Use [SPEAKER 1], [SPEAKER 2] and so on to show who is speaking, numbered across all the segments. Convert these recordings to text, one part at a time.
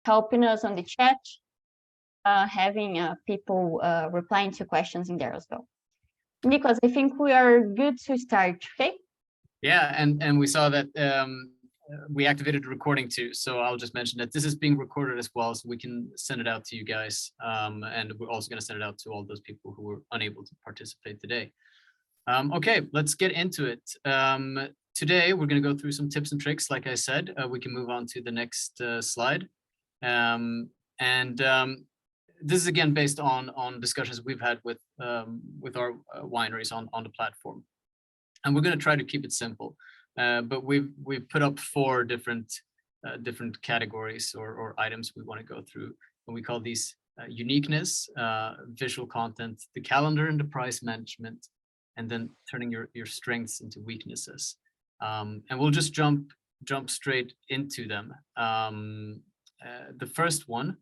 [SPEAKER 1] helping us on the chat, having people replying to questions in there as well. Niklas, I think we are good to start, okay?
[SPEAKER 2] Yeah, and we saw that we activated the recording too. So I'll just mention that this is being recorded as well, so we can send it out to you guys. And we're also going to send it out to all those people who were unable to participate today. Okay, let's get into it. Today, we're going to go through some tips and tricks. Like I said, we can move on to the next slide. This is again based on discussions we've had with our wineries on the platform. And we're going to try to keep it simple. But we've put up 4 different categories or items we want to go through, and we call these uniqueness, visual content, the calendar, and the price management, and then turning your strengths into weaknesses. And we'll just jump straight into them. The first one.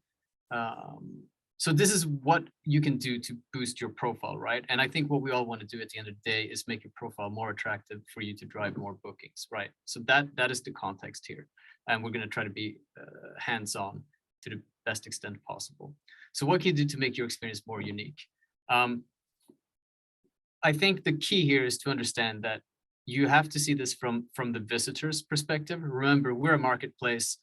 [SPEAKER 2] So this is what you can do to boost your profile, right? And I think what we all want to do at the end of the day is make your profile more attractive for you to drive more bookings, right? So that is the context here. And we're going to try to be hands-on to the best extent possible. So what can you do to make your experience more unique? I think the key here is to understand that you have to see this from the visitor's perspective. Remember, we're a marketplace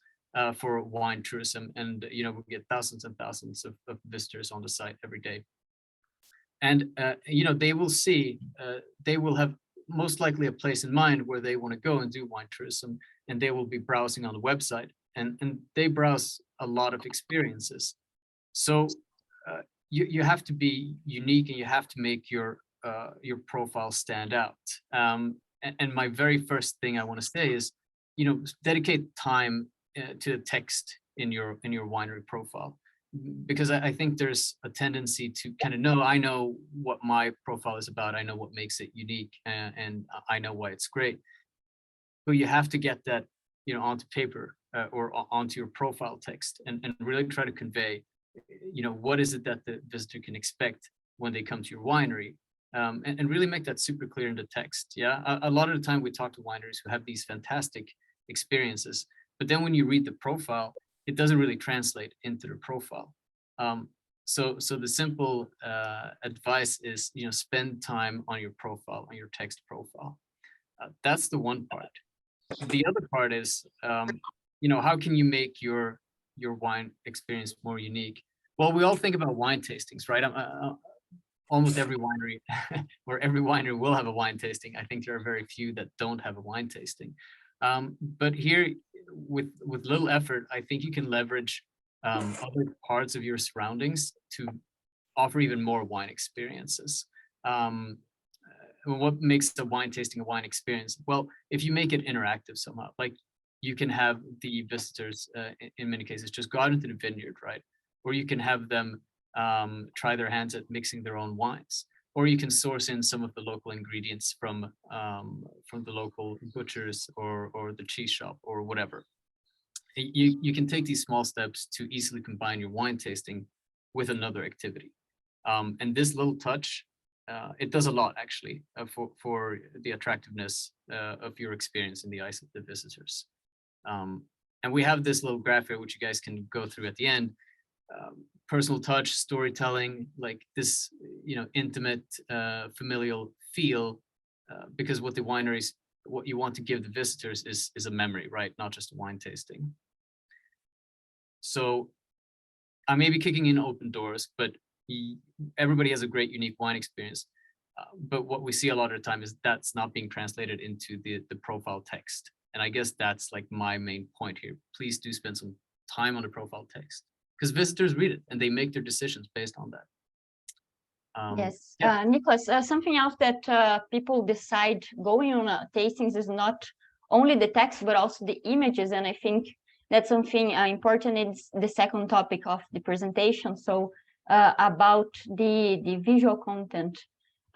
[SPEAKER 2] for wine tourism, and we get thousands and thousands of visitors on the site every day. And they will see, they will have most likely a place in mind where they want to go and do wine tourism, and they will be browsing on the website, and they browse a lot of experiences. So you have to be unique, and you have to make your profile stand out. And my very first thing I want to say is, dedicate time to the text in your winery profile, because I think there's a tendency to kind of I know what my profile is about, I know what makes it unique, and I know why it's great. But you have to get that onto paper or onto your profile text, and really try to convey what is it that the visitor can expect when they come to your winery, and really make that super clear in the text. Yeah, a lot of the time we talk to wineries who have these fantastic experiences, but then when you read the profile, it doesn't really translate into the profile. So the simple advice is, spend time on your profile, on your text profile. That's the one part. The other part is, how can you make your wine experience more unique? Well, we all think about wine tastings, right? Almost every winery or every winery will have a wine tasting. I think there are very few that don't have a wine tasting. But here, with little effort, I think you can leverage other parts of your surroundings to offer even more wine experiences. What makes the wine tasting a wine experience? Well, if you make it interactive somehow, like you can have the visitors, in many cases, just go out into the vineyard, right? Or you can have them try their hands at mixing their own wines. Or you can source in some of the local ingredients from the local butchers or the cheese shop or whatever. You can take these small steps to easily combine your wine tasting with another activity. And this little touch, it does a lot actually for the attractiveness of your experience in the eyes of the visitors. And we have this little graph here, which you guys can go through at the end. Personal touch, storytelling, like this, intimate, familial feel, because what you want to give the visitors is a memory, right? Not just a wine tasting. So I may be kicking in open doors, but everybody has a great, unique wine experience. But what we see a lot of the time is that's not being translated into the profile text. And I guess that's like my main point here. Please do spend some time on the profile text, because visitors read it and they make their decisions based on that.
[SPEAKER 1] Yes, yeah. Niklas, something else that people decide going on tastings is not only the text, but also the images. And I think that's something important in the second topic of the presentation. So about the visual content.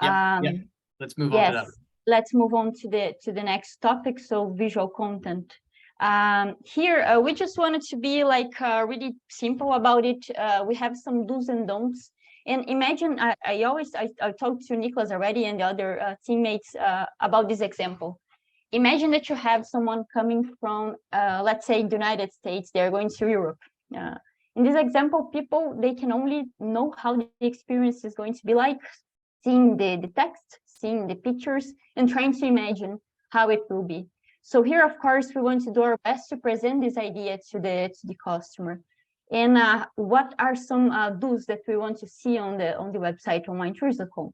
[SPEAKER 2] Yeah. Let's move on to that.
[SPEAKER 1] Let's move on to the next topic. So visual content. Here, we just wanted to be like really simple about it. We have some do's and don'ts. And imagine, I talked to Niklas already and the other teammates about this example. Imagine that you have someone coming from, let's say, the United States. They're going to Europe. In this example, people, they can only know how the experience is going to be like, seeing the text, seeing the pictures, and trying to imagine how it will be. So here, of course, we want to do our best to present this idea to the customer. And what are some do's that we want to see on the website on winetours.com?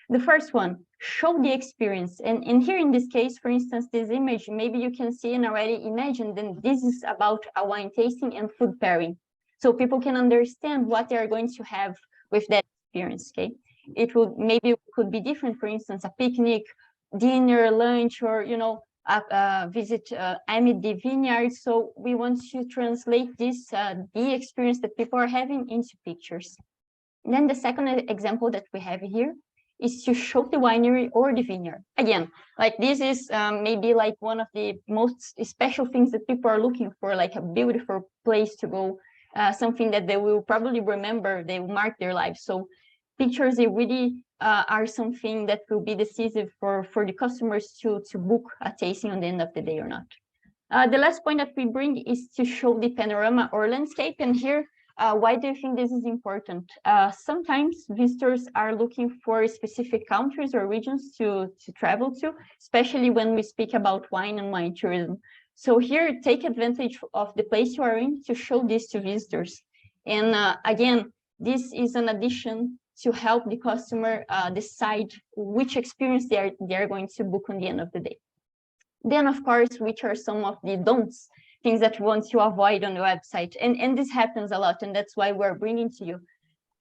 [SPEAKER 1] The first one, show the experience. And here in this case, for instance, this image, maybe you can see and already imagine that this is about a wine tasting and food pairing. So people can understand what they are going to have with that experience, okay? It would maybe could be different, for instance, a picnic, dinner, lunch, or, you know, visit amid the vineyard. So we want to translate this, the experience that people are having, into pictures. And then the second example that we have here is to show the winery or the vineyard. Again, like this is maybe like one of the most special things that people are looking for, like a beautiful place to go, something that they will probably remember, they will mark their lives. So pictures, they really are something that will be decisive for the customers to book a tasting on the end of the day or not. The last point that we bring is to show the panorama or landscape. And here, why do you think this is important? Sometimes visitors are looking for specific countries or regions to travel to, especially when we speak about wine and wine tourism. So here, take advantage of the place you are in to show this to visitors. And again, this is an addition to help the customer decide which experience they are going to book on the end of the day. Then, of course, which are some of the don'ts, things that we want to avoid on the website. And this happens a lot, and that's why we're bringing to you.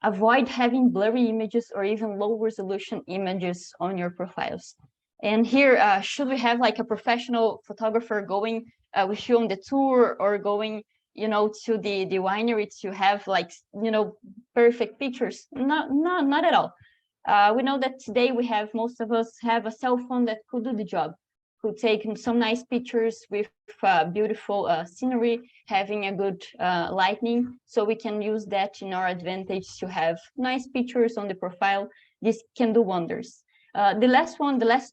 [SPEAKER 1] Avoid having blurry images or even low resolution images on your profiles. And here, should we have like a professional photographer going with you on the tour, or going, you know, to the winery to have like, you know, perfect pictures? Not at all. We know that today most of us have a cell phone that could do the job. Could take some nice pictures with beautiful scenery, having a good lighting, so we can use that in our advantage to have nice pictures on the profile. This can do wonders. The last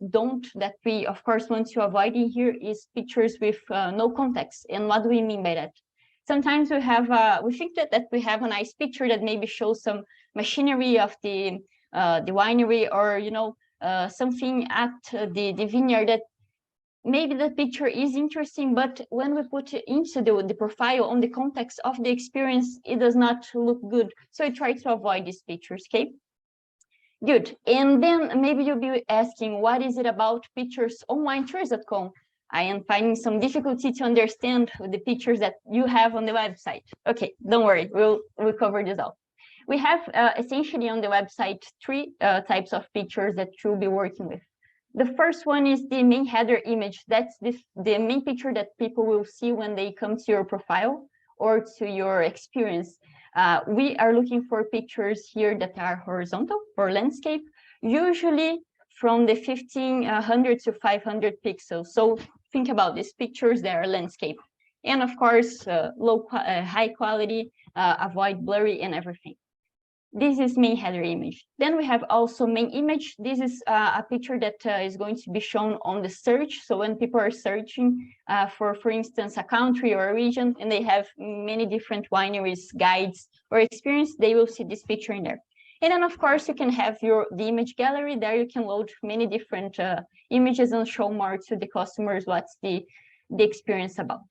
[SPEAKER 1] don't that we, of course, want to avoid in here is pictures with no context. And what do we mean by that? Sometimes we think that we have a nice picture that maybe shows some machinery of the winery, or, you know, something at the vineyard that maybe the picture is interesting, but when we put it into the profile on the context of the experience, it does not look good. So I try to avoid these pictures, okay? Good. And then maybe you'll be asking, what is it about pictures on winetours.com? I am finding some difficulty to understand the pictures that you have on the website. Okay, don't worry, we'll cover this out. We have essentially on the website 3 types of pictures that you'll be working with. The first one is the main header image. That's the main picture that people will see when they come to your profile or to your experience. We are looking for pictures here that are horizontal or landscape, usually from the 1500 to 500 pixels. So think about these pictures that are landscape. And of course, high quality, avoid blurry and everything. This is main header image. Then we have also main image. This is a picture that is going to be shown on the search. So when people are searching for instance, a country or a region, and they have many different wineries, guides, or experience, they will see this picture in there. And then, of course, you can have the image gallery. There you can load many different images and show more to the customers what's the experience about.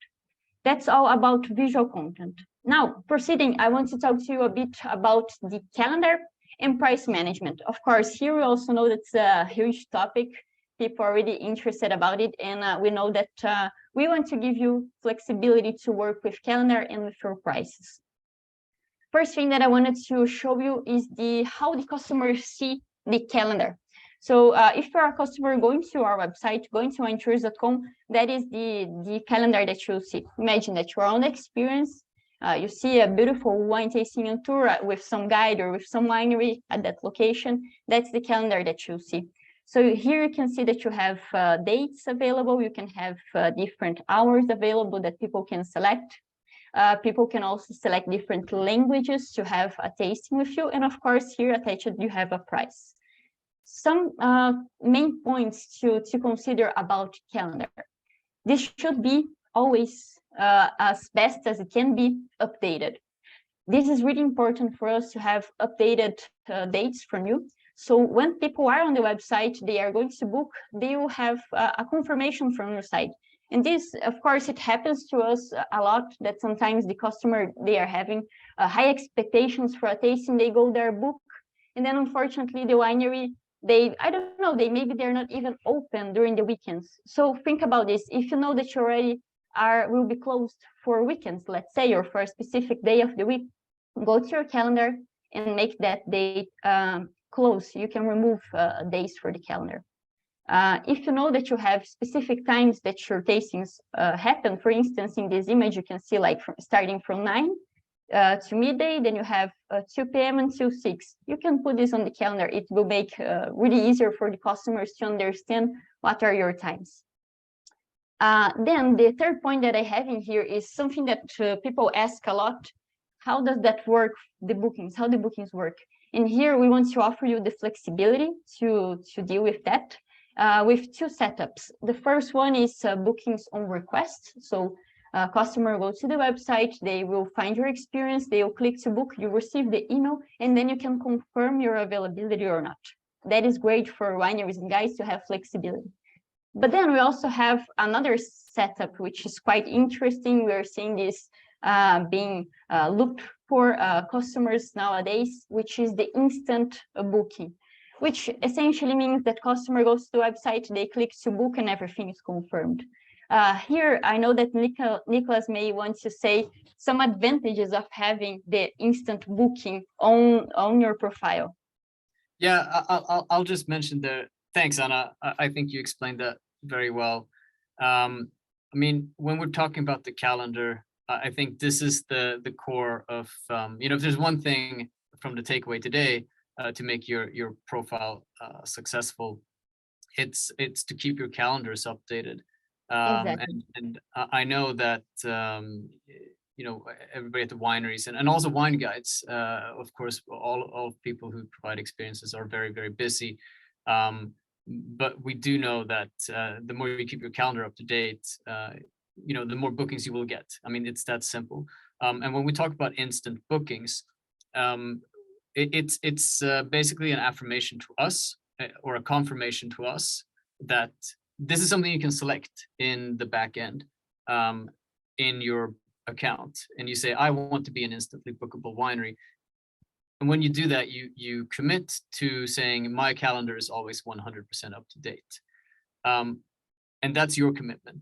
[SPEAKER 1] That's all about visual content. Now, proceeding, I want to talk to you a bit about the calendar and price management. Of course, here we also know that's a huge topic. People are really interested about it, and we know that we want to give you flexibility to work with calendar and with your prices. First thing that I wanted to show you is how the customers see the calendar. So if you're a customer going to our website, going to winetours.com, that is the calendar that you'll see. Imagine that you're on the experience, you see a beautiful wine tasting and tour with some guide or with some winery at that location. That's the calendar that you'll see. So here you can see that you have dates available. You can have different hours available that people can select. People can also select different languages to have a tasting with you. And of course, here attached, you have a price. Some main points to consider about calendar. This should be always as best as it can be updated. This is really important for us to have updated dates from you. So when people are on the website, they are going to book, they will have a confirmation from your site. And this, of course, it happens to us a lot, that sometimes the customer, they are having high expectations for a tasting, they go there, book, and then unfortunately the winery, I don't know, maybe they're not even open during the weekends. So think about this. If you know that you already will be closed for weekends, let's say, or for a specific day of the week, go to your calendar and make that date close. You can remove days for the calendar. If you know that you have specific times that your tastings happen, for instance, in this image, you can see like starting from 9 to midday, then you have 2 p.m. until 6. You can put this on the calendar. It will make really easier for the customers to understand what are your times. Then the third point that I have in here is something that people ask a lot. How does that work, the bookings, how the bookings work? And here we want to offer you the flexibility to deal with that with 2 setups. The first one is bookings on request. So customer will go to the website, they will find your experience, they will click to book, you receive the email, and then you can confirm your availability or not. That is great for wineries and guides to have flexibility. But then we also have another setup, which is quite interesting. We're seeing this being looked for customers nowadays, which is the instant booking, which essentially means that customer goes to the website, they click to book, and everything is confirmed. Here, I know that Niklas may want to say some advantages of having the instant booking on your profile.
[SPEAKER 2] Yeah, I'll just mention the. Thanks, Ana. I think you explained that very well. I mean, when we're talking about the calendar, I think this is the core of, if there's one thing from the takeaway today to make your profile successful, it's to keep your calendars updated.
[SPEAKER 1] Exactly.
[SPEAKER 2] And I know that everybody at the wineries and also wine guides, of course, all people who provide experiences are very, very busy. But we do know that the more you keep your calendar up to date, the more bookings you will get. I mean, it's that simple. And when we talk about instant bookings, it's basically an affirmation to us or a confirmation to us that this is something you can select in the back end in your account. And you say, I want to be an instantly bookable winery. And when you do that, you commit to saying my calendar is always 100% up to date. And that's your commitment.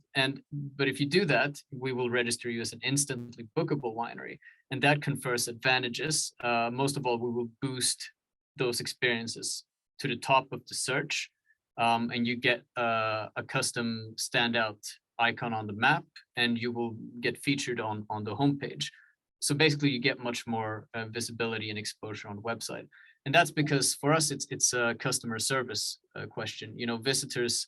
[SPEAKER 2] But if you do that, we will register you as an instantly bookable winery. And that confers advantages. Most of all, we will boost those experiences to the top of the search. And you get a custom standout icon on the map, and you will get featured on the homepage. So basically, you get much more visibility and exposure on the website. And that's because for us, it's a customer service question. Visitors,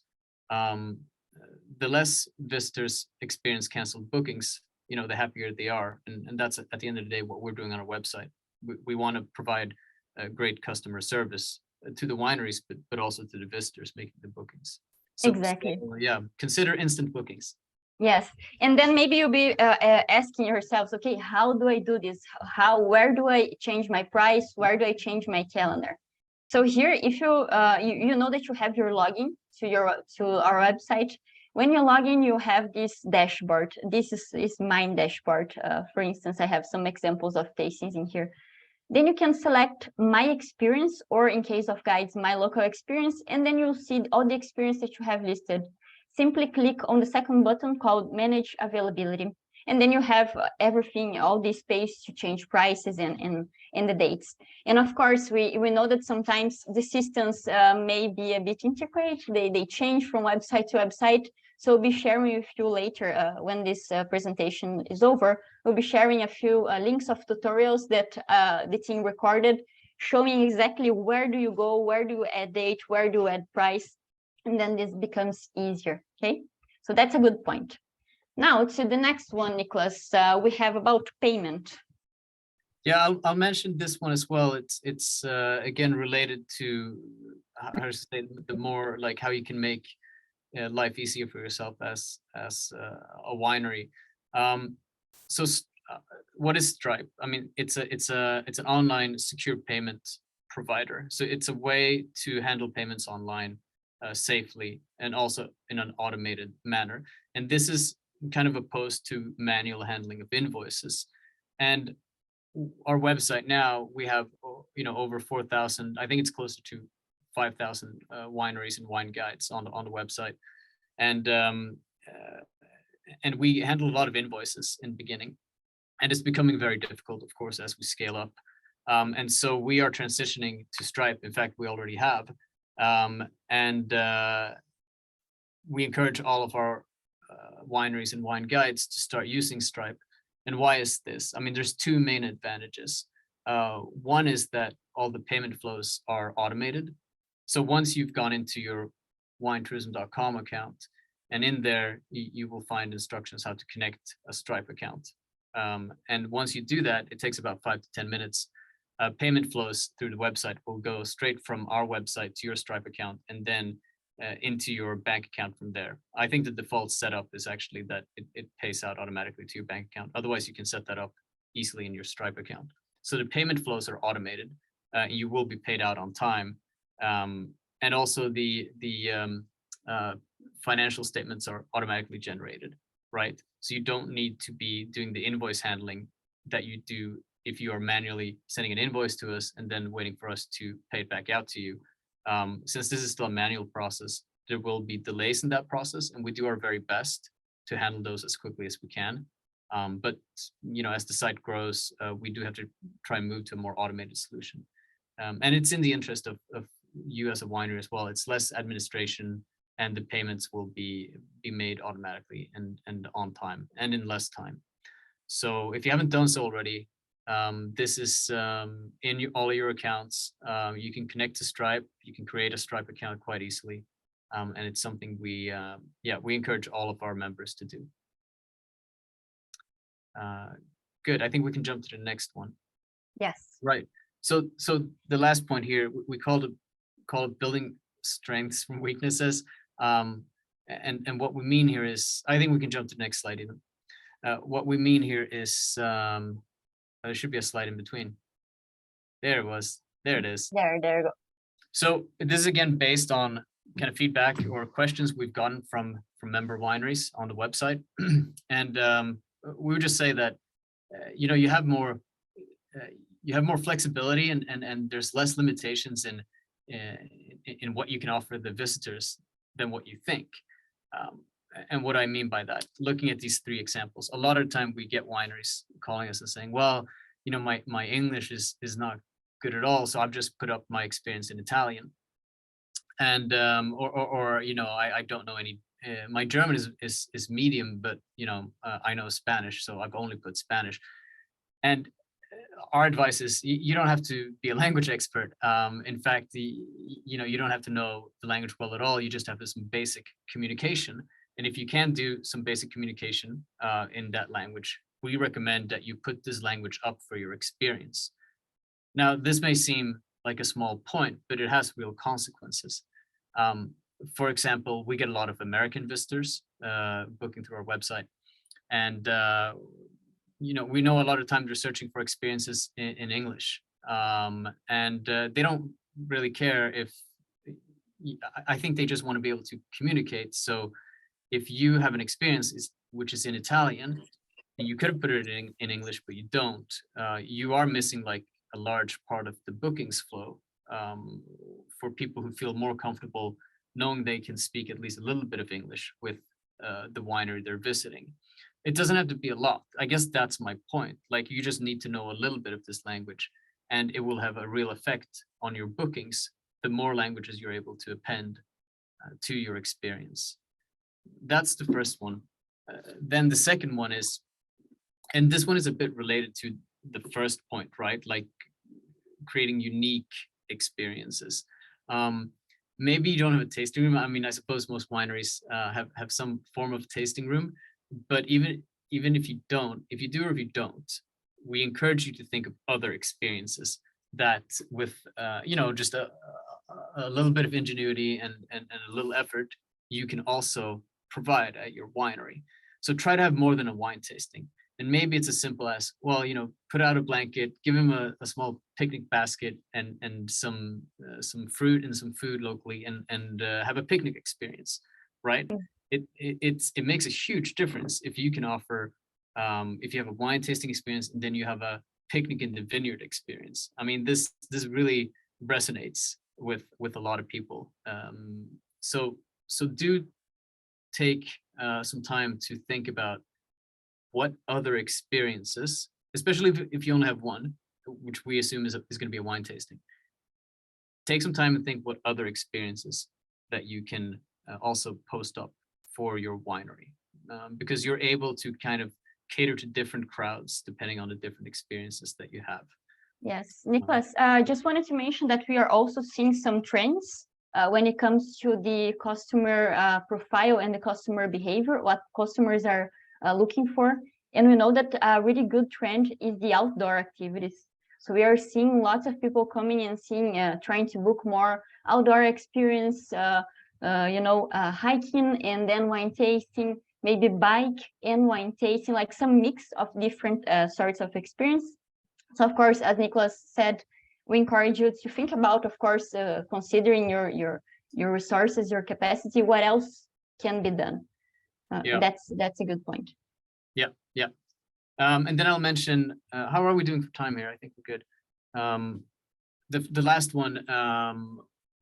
[SPEAKER 2] the less visitors experience canceled bookings, the happier they are. And that's at the end of the day what we're doing on our website. We want to provide great customer service to the wineries, but also to the visitors making the bookings. So,
[SPEAKER 1] exactly.
[SPEAKER 2] So, yeah, consider instant bookings.
[SPEAKER 1] Yes, and then maybe you'll be asking yourselves, okay, how do I do this? Where do I change my price? Where do I change my calendar? So here, if you you know that you have your login to our website. When you log in, you have this dashboard. This is my dashboard. For instance, I have some examples of tastings in here. Then you can select my experience, or in case of guides, my local experience, and then you'll see all the experience that you have listed. Simply click on the second button called Manage Availability. And then you have everything, all this space to change prices and the dates. And of course, we know that sometimes the systems may be a bit integrated. They change from website to website. So we'll be sharing with you later when this presentation is over. We'll be sharing a few links of tutorials that the team recorded, showing exactly where do you go, where do you add date, where do you add price, and then this becomes easier, okay? So that's a good point. Now to the next one, Niklas, we have about payment.
[SPEAKER 2] Yeah, I'll mention this one as well. It's again related to how to say the more like how you can make life easier for yourself as a winery. So what is Stripe? I mean, it's an online secure payment provider. So it's a way to handle payments online safely and also in an automated manner. And this is kind of opposed to manual handling of invoices. And our website now, we have over 4,000. I think it's closer to 5,000 wineries and wine guides on the website, and we handle a lot of invoices in the beginning, and it's becoming very difficult, of course, as we scale up. And so we are transitioning to Stripe. In fact, we already have, and we encourage all of our wineries and wine guides to start using Stripe. And why is this? I mean, there's two main advantages. One is that all the payment flows are automated. So once you've gone into your winetourism.com account, and in there, you will find instructions how to connect a Stripe account. And once you do that, it takes about 5 to 10 minutes. Payment flows through the website will go straight from our website to your Stripe account, and then into your bank account from there. I think the default setup is actually that it pays out automatically to your bank account. Otherwise, you can set that up easily in your Stripe account. So the payment flows are automated. You will be paid out on time. And also the financial statements are automatically generated, right? So you don't need to be doing the invoice handling that you do if you are manually sending an invoice to us and then waiting for us to pay it back out to you. Since this is still a manual process, there will be delays in that process, and we do our very best to handle those as quickly as we can. But as the site grows, we do have to try and move to a more automated solution. And it's in the interest of you as a winery as well. It's less administration, and the payments will be made automatically and on time and in less time. So if you haven't done so already, this is in all your accounts. You can connect to Stripe. You can create a Stripe account quite easily, and it's something we encourage all of our members to do. Good. I think we can jump to the next one.
[SPEAKER 1] Yes.
[SPEAKER 2] Right. So the last point here, we call it building strengths from weaknesses. And what we mean here is, I think we can jump to the next slide even. What we mean here is, there should be a slide in between. There it was. There it is.
[SPEAKER 1] There you go.
[SPEAKER 2] So this is again based on kind of feedback or questions we've gotten from member wineries on the website, and we would just say that you have more flexibility and there's less limitations in what you can offer the visitors than what you think. And what I mean by that, looking at these three examples, a lot of the time we get wineries calling us and saying, well, my English is not good at all, so I've just put up my experience in Italian. And I don't know any, my German is medium, but I know Spanish, so I've only put Spanish. And our advice is you don't have to be a language expert. In fact, you don't have to know the language well at all. You just have to some basic communication. And if you can do some basic communication in that language, we recommend that you put this language up for your experience. Now, this may seem like a small point, but it has real consequences. For example, we get a lot of American visitors booking through our website. And we know a lot of times they're searching for experiences in English, and they don't really care if. I think they just want to be able to communicate. So, if you have an experience which is in Italian, and you could have put it in English, but you don't, you are missing like a large part of the bookings flow for people who feel more comfortable knowing they can speak at least a little bit of English with the winery they're visiting. It doesn't have to be a lot. I guess that's my point. Like, you just need to know a little bit of this language, and it will have a real effect on your bookings the more languages you're able to append to your experience. That's the first one. Then the second one is, and this one is a bit related to the first point, right? Like creating unique experiences. Maybe you don't have a tasting room. I mean, I suppose most wineries have some form of tasting room, but even if you don't, if you do or if you don't, we encourage you to think of other experiences that with, just a little bit of ingenuity and a little effort, you can also provide at your winery. So try to have more than a wine tasting. And maybe it's as simple as, well, put out a blanket, give him a small picnic basket and some fruit and some food locally, and have a picnic experience, right? It makes a huge difference if you can offer, if you have a wine tasting experience and then you have a picnic in the vineyard experience. I mean, this really resonates with a lot of people. So do take some time to think about what other experiences, especially if you only have one, which we assume is going to be a wine tasting. Take some time and think what other experiences that you can also post up for your winery, because you're able to kind of cater to different crowds depending on the different experiences that you have.
[SPEAKER 1] Yes, Niklas, I just wanted to mention that we are also seeing some trends when it comes to the customer profile and the customer behavior, what customers are looking for. And we know that a really good trend is the outdoor activities. So we are seeing lots of people coming and trying to book more outdoor experience, hiking and then wine tasting, maybe bike and wine tasting, like some mix of different sorts of experience. So of course, as Niklas said, we encourage you to think about, of course, considering your resources, your capacity, what else can be done. That's a good point.
[SPEAKER 2] Yeah. And then I'll mention, how are we doing for time here? I think we're good. The last one,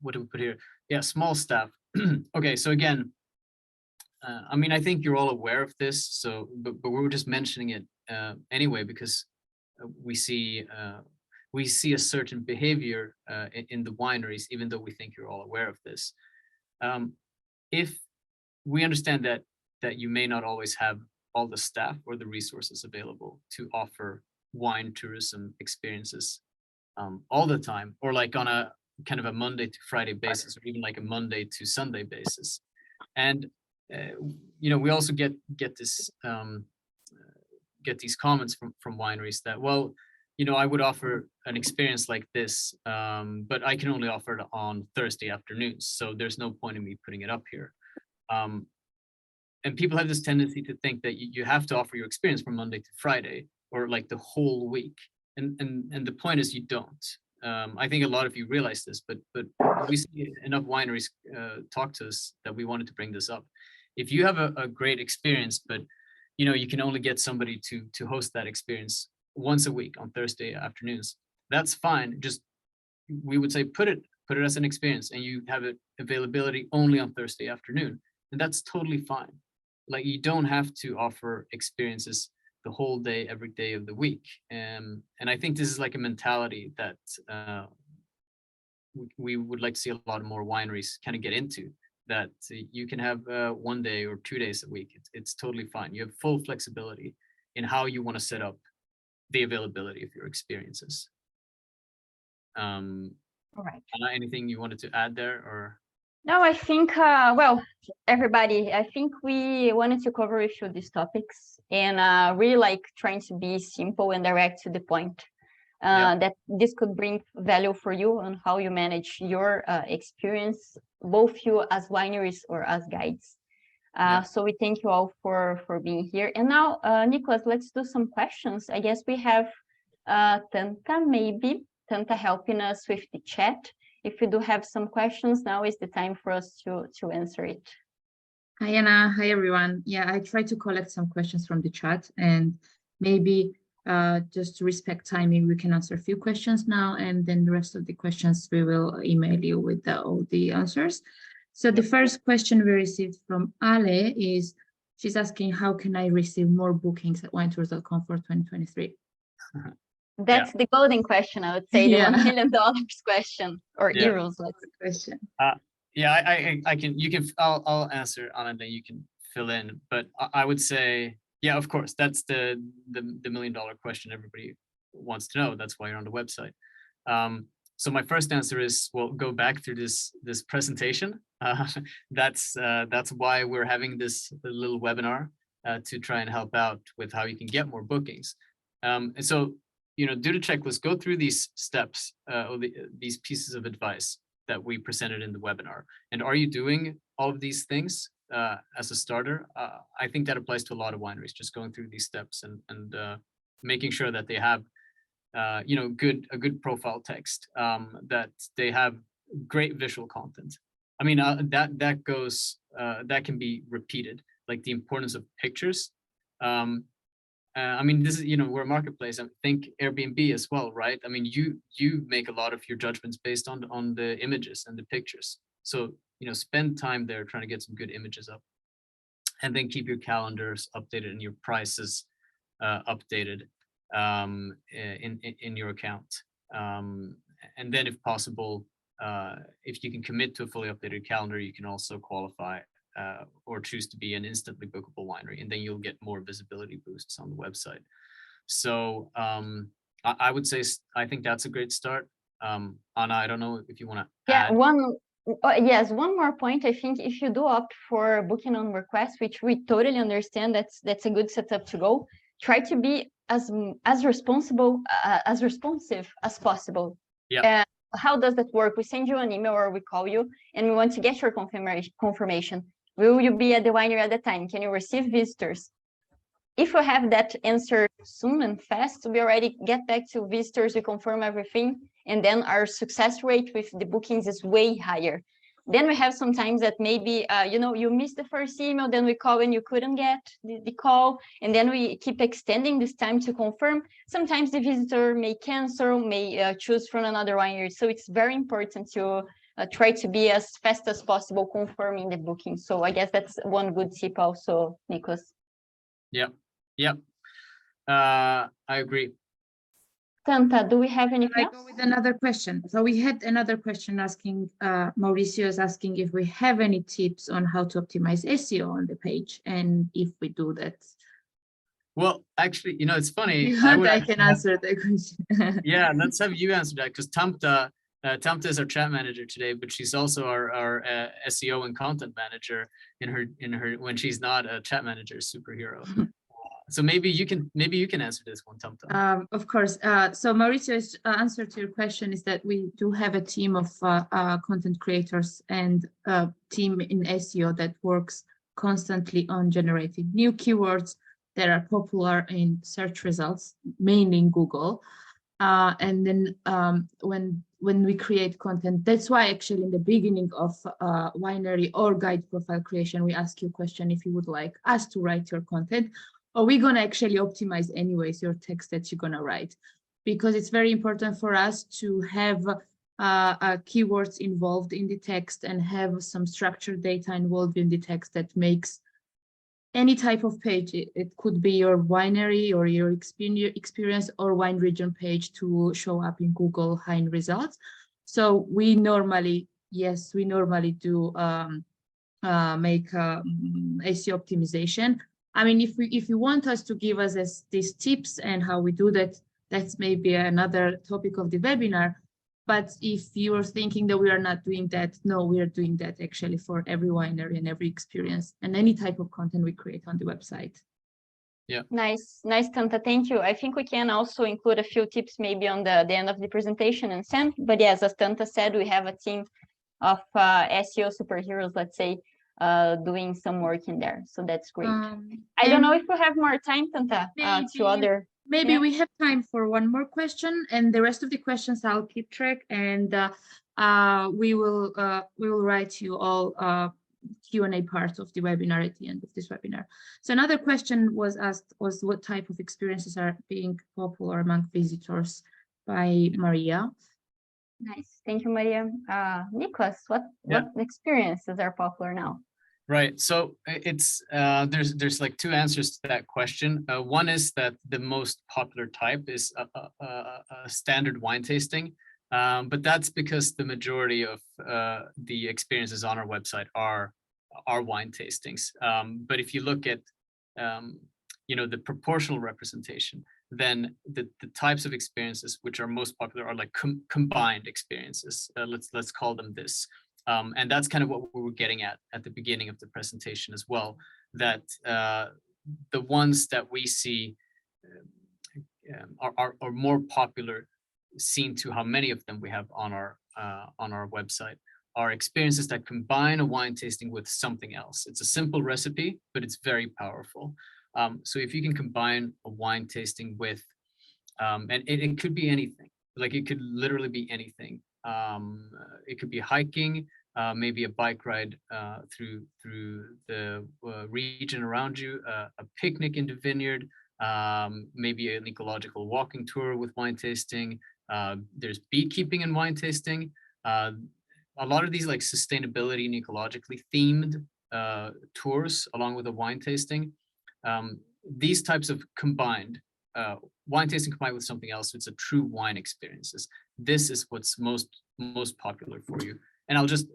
[SPEAKER 2] what do we put here? Yeah, small staff. Okay, so again, I mean, I think you're all aware of this, so but we were just mentioning it anyway, because we see a certain behavior in the wineries, even though we think you're all aware of this. If we understand that you may not always have all the staff or the resources available to offer wine tourism experiences all the time, or like on a kind of a Monday to Friday basis, or even like a Monday to Sunday basis. And we also get this get these comments from wineries that, well, I would offer an experience like this, but I can only offer it on Thursday afternoons, so there's no point in me putting it up here. And people have this tendency to think that you have to offer your experience from Monday to Friday, or like the whole week. And the point is, you don't. I think a lot of you realize this, but we see enough wineries talk to us that we wanted to bring this up. If you have a great experience, but you can only get somebody to host that experience once a week on Thursday afternoons, that's fine. Just, we would say, put it as an experience, and you have it availability only on Thursday afternoon, and that's totally fine. Like, you don't have to offer experiences the whole day, every day of the week. And I think this is like a mentality that we would like to see a lot more wineries kind of get into, that you can have 1 day or 2 days a week. It's totally fine. You have full flexibility in how you want to set up the availability of your experiences.
[SPEAKER 1] All right.
[SPEAKER 2] Ana, anything you wanted to add there, or?
[SPEAKER 1] No, I think, well, everybody, I think we wanted to cover a few of these topics, and really like trying to be simple and direct to the point, that this could bring value for you on how you manage your experience, both you as wineries or as guides. So we thank you all for being here. And now, Niklas, let's do some questions. I guess we have Tanta helping us with the chat. If you do have some questions, now is the time for us to answer it.
[SPEAKER 3] Hi, Anna. Hi, everyone. Yeah, I tried to collect some questions from the chat, and maybe just to respect timing, we can answer a few questions now, and then the rest of the questions we will email you with all the answers. So the first question we received from Ale is, she's asking, how can I receive more bookings at winetours.com for 2023?
[SPEAKER 1] That's the golden question, I would say, the $1 million question, or euros. That's the question.
[SPEAKER 2] I'll answer, Anna, and then you can fill in. But I would say, yeah, of course, that's the $1 million question everybody wants to know. That's why you're on the website. So my first answer is, well, go back through this presentation. That's why we're having this little webinar to try and help out with how you can get more bookings. And so, do the checklist, go through these steps, or these pieces of advice that we presented in the webinar. And are you doing all of these things? as a starter, I think that applies to a lot of wineries, just going through these steps and making sure that they have you know, a good profile text, that they have great visual content. I mean, that goes that can be repeated, like the importance of pictures. I mean, this is, you know, we're a marketplace. I think Airbnb as well, right? I mean, you make a lot of your judgments based on the images and the pictures. So, you know, spend time there trying to get some good images up, and then keep your calendars updated and your prices updated in your account. And then, if possible, if you can commit to a fully updated calendar, you can also qualify or choose to be an instantly bookable winery, and then you'll get more visibility boosts on the website. So I would say, I think that's a great start. Ana, I don't know if you want to add.
[SPEAKER 1] Yes, one more point. I think if you do opt for booking on request, which we totally understand, that's a good setup to go. Try to be as responsive as possible.
[SPEAKER 2] Yeah.
[SPEAKER 1] How does that work? We send you an email or we call you, and we want to get your confirmation. Will you be at the winery at the time? Can you receive visitors? If you have that answer soon and fast, we already get back to visitors, we confirm everything, and then our success rate with the bookings is way higher. Then we have sometimes that maybe, you know, you missed the first email, then we call and you couldn't get the call, and then we keep extending this time to confirm. Sometimes the visitor may cancel, may choose from another winery. So it's very important to try to be as fast as possible confirming the booking. So I guess that's one good tip also, Niklas.
[SPEAKER 2] Yeah, I agree.
[SPEAKER 1] Tanta, do we have anything else?
[SPEAKER 3] I go with another question. So we had another question asking, Mauricio is asking if we have any tips on how to optimize SEO on the page, and if we do that.
[SPEAKER 2] Well, actually, you know, it's funny.
[SPEAKER 3] I can answer the question.
[SPEAKER 2] Yeah, let's have you answer that, because Tamta is our chat manager today, but she's also our SEO and content manager in her when she's not a chat manager superhero. So maybe you can answer this one, Tamta.
[SPEAKER 3] Of course. So Mauricio's answer to your question is that we do have a team of content creators and a team in SEO that works constantly on generating new keywords that are popular in search results, mainly in Google. And then when we create content, that's why actually in the beginning of winery or guide profile creation, we ask you a question if you would like us to write your content, or we're going to actually optimize anyways your text that you're going to write, because it's very important for us to have keywords involved in the text and have some structured data involved in the text that makes any type of page, it could be your winery or your experience or wine region page, to show up in Google high in results. So we normally do make SEO optimization. I mean, if you want us to give us these tips and how we do that, that's maybe another topic of the webinar. But if you're thinking that we are not doing that, no, we are doing that actually for every winery and every experience and any type of content we create on the website.
[SPEAKER 2] Yeah.
[SPEAKER 1] Nice, Tanta. Thank you. I think we can also include a few tips maybe on the end of the presentation and send. But yes, as Tanta said, we have a team of SEO superheroes, let's say, doing some work in there. So that's great. I don't know if we have more time, Tanta,
[SPEAKER 3] Maybe we have time for one more question, and the rest of the questions I'll keep track, and we will write you all Q&A part of the webinar at the end of this webinar. So another question was asked was what type of experiences are being popular among visitors, by Maria.
[SPEAKER 1] Nice, thank you, Maria. Niklas, what experiences are popular now?
[SPEAKER 2] Right. So it's there's like two answers to that question. One is that the most popular type is a standard wine tasting, but that's because the majority of the experiences on our website are wine tastings. But if you look at you know, the proportional representation, then the types of experiences which are most popular are like combined experiences. Let's call them this. And that's kind of what we were getting at the beginning of the presentation as well, that the ones that we see are more popular, seen to how many of them we have on our website. are experiences that combine a wine tasting with something else. It's a simple recipe, but it's very powerful. So if you can combine a wine tasting with, and it could be anything, like it could literally be anything. It could be hiking, maybe a bike ride through the region around you, a picnic in the vineyard, maybe an ecological walking tour with wine tasting. There's beekeeping and wine tasting. A lot of these like sustainability and ecologically themed tours along with a wine tasting. These types of combined wine tasting combined with something else, it's a true wine experiences. This is what's most popular for you. And I'll just,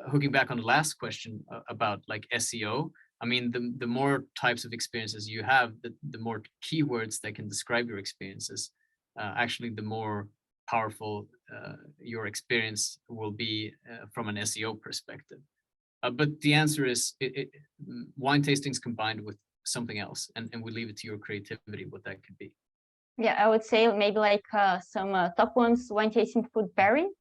[SPEAKER 2] hooking back on the last question about like SEO, I mean, the more types of experiences you have, the more keywords that can describe your experiences, actually the more powerful your experience will be from an SEO perspective. But the answer is wine tastings combined with something else, and we leave it to your creativity what that could be.
[SPEAKER 1] Yeah, I would say maybe like some top ones, wine tasting food pairing.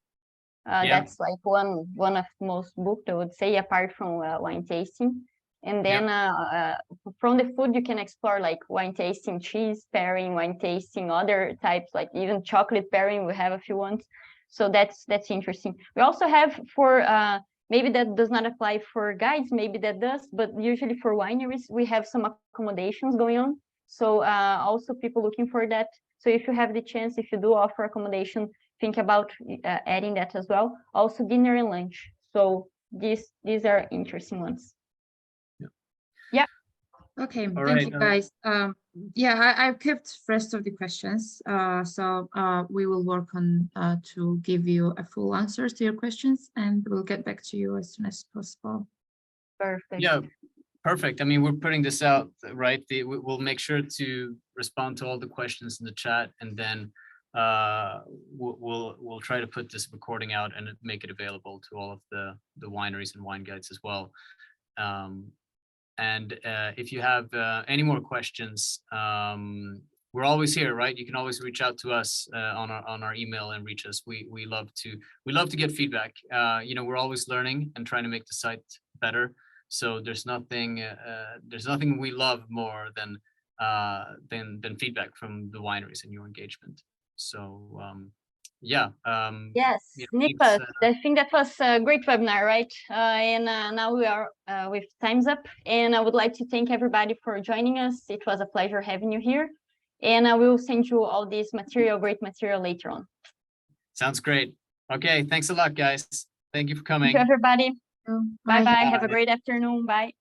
[SPEAKER 1] That's like one of the most booked, I would say, apart from wine tasting. And then from the food, you can explore like wine tasting cheese pairing, wine tasting other types, like even chocolate pairing. We have a few ones. So that's interesting. We also have for, maybe that does not apply for guides, maybe that does, but usually for wineries, we have some accommodations going on. So also people looking for that. So if you have the chance, if you do offer accommodation, think about adding that as well. Also dinner and lunch. So these are interesting ones. Yeah.
[SPEAKER 3] Okay, thank you guys. I've kept rest of the questions. So we will work on to give you a full answers to your questions, and we'll get back to you as soon as possible.
[SPEAKER 1] Perfect.
[SPEAKER 2] Yeah, perfect. I mean, we're putting this out, right? We'll make sure to respond to all the questions in the chat, and then we'll try to put this recording out and make it available to all of the wineries and wine guides as well. And if you have any more questions, we're always here, right? You can always reach out to us on our email and reach us. We love to get feedback. We're always learning and trying to make the site better. So there's nothing we love more than feedback from the wineries and your engagement. So yes,
[SPEAKER 1] Niklas, I think that was a great webinar, right? And now we are with time's up, and I would like to thank everybody for joining us. It was a pleasure having you here, and I will send you all this great material later on.
[SPEAKER 2] Sounds great. Okay, thanks a lot, guys. Thank you for coming.
[SPEAKER 1] Thank you, everybody.
[SPEAKER 3] Bye.
[SPEAKER 1] Bye. Have a great afternoon. Bye.